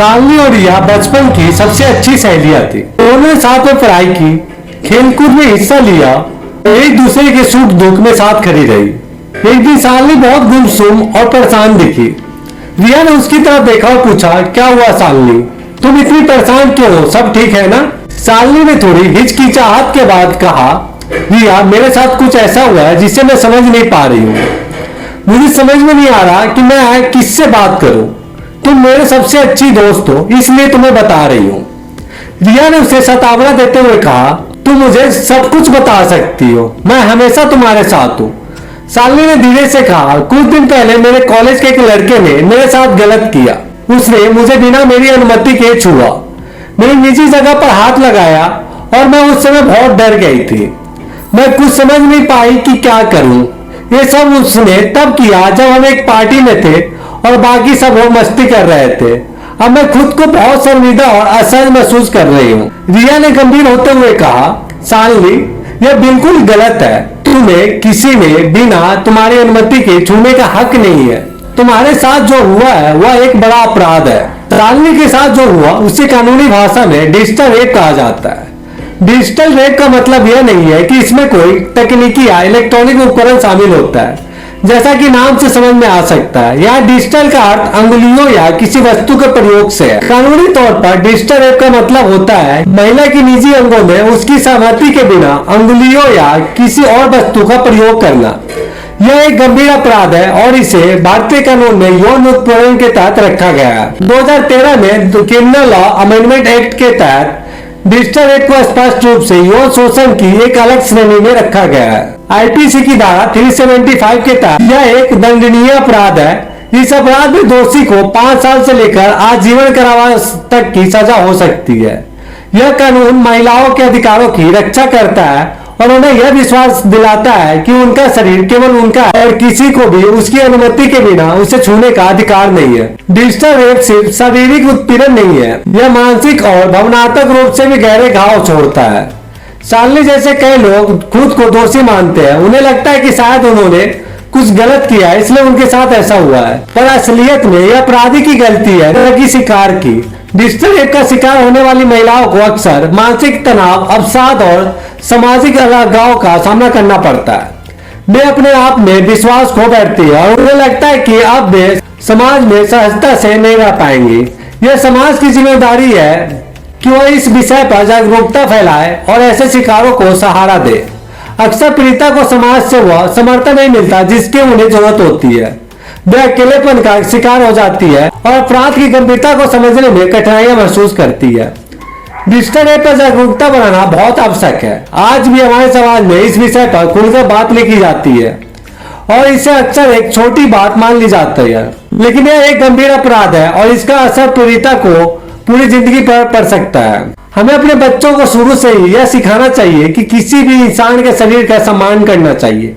शालिनी और रिया बचपन की सबसे अच्छी सहेलियां थी। उन्होंने साथ में पढ़ाई की, खेलकूद में हिस्सा लिया, एक दूसरे के सुख दुख में साथ खड़ी रही। एक दिन शालिनी बहुत गुमसुम और परेशान दिखी। रिया ने उसकी तरफ देखा और पूछा, क्या हुआ शालिनी, तुम इतनी परेशान क्यों हो, सब ठीक है ना? शालिनी ने थोड़ी हिचकिचाहट के बाद कहा, रिया मेरे साथ कुछ ऐसा हुआ है जिसे मैं समझ नहीं पा रही हूँ। मुझे समझ में नहीं आ रहा कि मैं किससे बात करूं। तुम मेरे सबसे अच्छी दोस्त हो, इसलिए तुम्हें बता रही हूँ। रिया ने उसे सतावना देते हुए कहा, तुम मुझे सब कुछ बता सकती हो, मैं हमेशा तुम्हारे साथ हूँ। शालिनी ने धीरे से कहा, कुछ दिन पहले मेरे कॉलेज के एक लड़के ने मेरे साथ गलत किया। उसने मुझे बिना मेरी अनुमति के छुआ, मेरी निजी जगह पर हाथ लगाया और मैं उस समय बहुत डर गई थी। मैं कुछ समझ नहीं पाई कि क्या करूं। ये सब उसने तब किया जब हम एक पार्टी में थे और बाकी सब वो मस्ती कर रहे थे। अब मैं खुद को बहुत शर्मिंदा और असहज महसूस कर रही हूँ। रिया ने गंभीर होते हुए कहा, शालिनी यह बिल्कुल गलत है। तुम्हें किसी ने बिना तुम्हारी अनुमति के छूने का हक नहीं है। तुम्हारे साथ जो हुआ है वह एक बड़ा अपराध है। शालिनी के साथ जो हुआ उसे कानूनी भाषा में डिजिटल रेप कहा जाता है। डिजिटल रेप का मतलब यह नहीं है कि इसमें कोई तकनीकी या इलेक्ट्रॉनिक उपकरण शामिल होता है, जैसा कि नाम से समझ में आ सकता है। यहाँ डिजिटल का अर्थ अंगुलियों या किसी वस्तु के प्रयोग से है। कानूनी तौर पर डिजिटल रेप का मतलब होता है महिला की निजी अंगों में उसकी सहमति के बिना अंगुलियों या किसी और वस्तु का प्रयोग करना। यह एक गंभीर अपराध है और इसे भारतीय कानून में यौन उत्पीड़न के तहत रखा गया है। 2013 में क्रिमिनल लॉ अमेंडमेंट एक्ट के तहत डिजिटल रेप को स्पष्ट रूप से यौन शोषण की एक अलग श्रेणी में रखा गया है। आईपीसी की धारा 375 के तहत यह एक दंडनीय अपराध है। इस अपराध में दोषी को 5 साल से लेकर आजीवन कारावास तक की सजा हो सकती है। यह कानून महिलाओं के अधिकारों की रक्षा करता है और उन्हें यह विश्वास दिलाता है कि उनका शरीर केवल उनका है और किसी को भी उसकी अनुमति के बिना उसे छूने का अधिकार नहीं है। डिजिटल रेप सिर्फ शारीरिक उत्पीड़न नहीं है, यह मानसिक और भावनात्मक रूप से भी गहरे घाव छोड़ता है। शालिनी जैसे कई लोग खुद को दोषी मानते हैं। उन्हें लगता है कि शायद उन्होंने कुछ गलत किया है, इसलिए उनके साथ ऐसा हुआ है, पर असलियत में यह अपराधी की गलती है, न कि शिकार की। डिजिटल रेप का शिकार होने वाली महिलाओं को अक्सर मानसिक तनाव, अवसाद और सामाजिक अलगाव का सामना करना पड़ता है। वे अपने आप में विश्वास खो बैठती है और उन्हें लगता है कि अब वे समाज में सहजता से नहीं रह पाएंगी। यह समाज की जिम्मेदारी है कि वह इस विषय पर जागरूकता फैलाए और ऐसे शिकारों को सहारा दे। अक्सर पीड़िता को समाज से वह समर्थन नहीं मिलता जिसकी उन्हें जरूरत होती है। वह अकेलेपन का शिकार हो जाती है और अपराध की गंभीरता को समझने में कठिनाइयां महसूस करती है। डिजिटल रेप पर जागरूकता बढ़ाना बहुत आवश्यक है। आज भी हमारे समाज में इस विषय पर खुलकर बात लिखी जाती है और इसे अक्सर एक छोटी बात मान ली जाती है, लेकिन यह एक गंभीर अपराध है और इसका असर पीड़िता को पूरी जिंदगी पर पड़ सकता है। हमें अपने बच्चों को शुरू से ही यह सिखाना चाहिए कि किसी भी इंसान के शरीर का सम्मान करना चाहिए।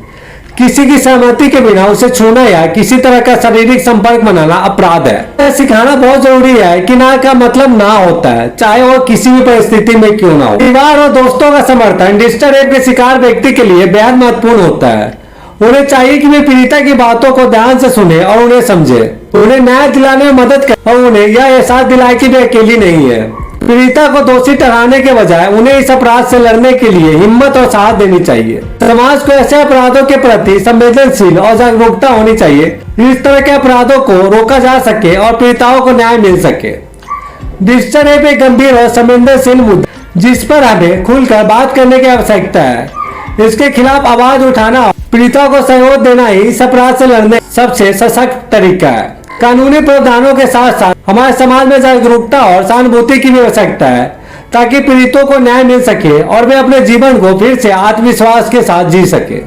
किसी की सहमति के बिना उसे छूना या किसी तरह का शारीरिक संपर्क बनाना अपराध है। यह सिखाना बहुत जरूरी है कि ना का मतलब ना होता है, चाहे वो किसी भी परिस्थिति में क्यों ना हो। परिवार और दोस्तों का समर्थन डिजिटल रेप के शिकार व्यक्ति के लिए बेहद महत्वपूर्ण होता है। उन्हें चाहिए कि वे पीड़िता की बातों को ध्यान से सुने और उन्हें समझे, उन्हें न्याय दिलाने में मदद करें और उन्हें यह एहसास दिलाए कि वे अकेली नहीं है। पीड़िता को दोषी ठहराने के बजाय उन्हें इस अपराध से लड़ने के लिए हिम्मत और साहस देनी चाहिए। समाज को ऐसे अपराधों के प्रति संवेदनशील और जागरूकता होनी चाहिए, इस तरह के अपराधों को रोका जा सके और पीड़िताओं को न्याय मिल सके। डिजिटल रेप एक गंभीर और संवेदनशील मुद्दा जिस पर हमें खुलकर बात करने की आवश्यकता है। इसके खिलाफ आवाज उठाना, पीड़िता को सहयोग देना ही इस अपराध से लड़ने सबसे सशक्त तरीका है। कानूनी प्रावधानों के साथ साथ हमारे समाज में जागरूकता और सहानुभूति की भी आवश्यकता है, ताकि पीड़ितों को न्याय मिल सके और वे अपने जीवन को फिर से आत्मविश्वास के साथ जी सके।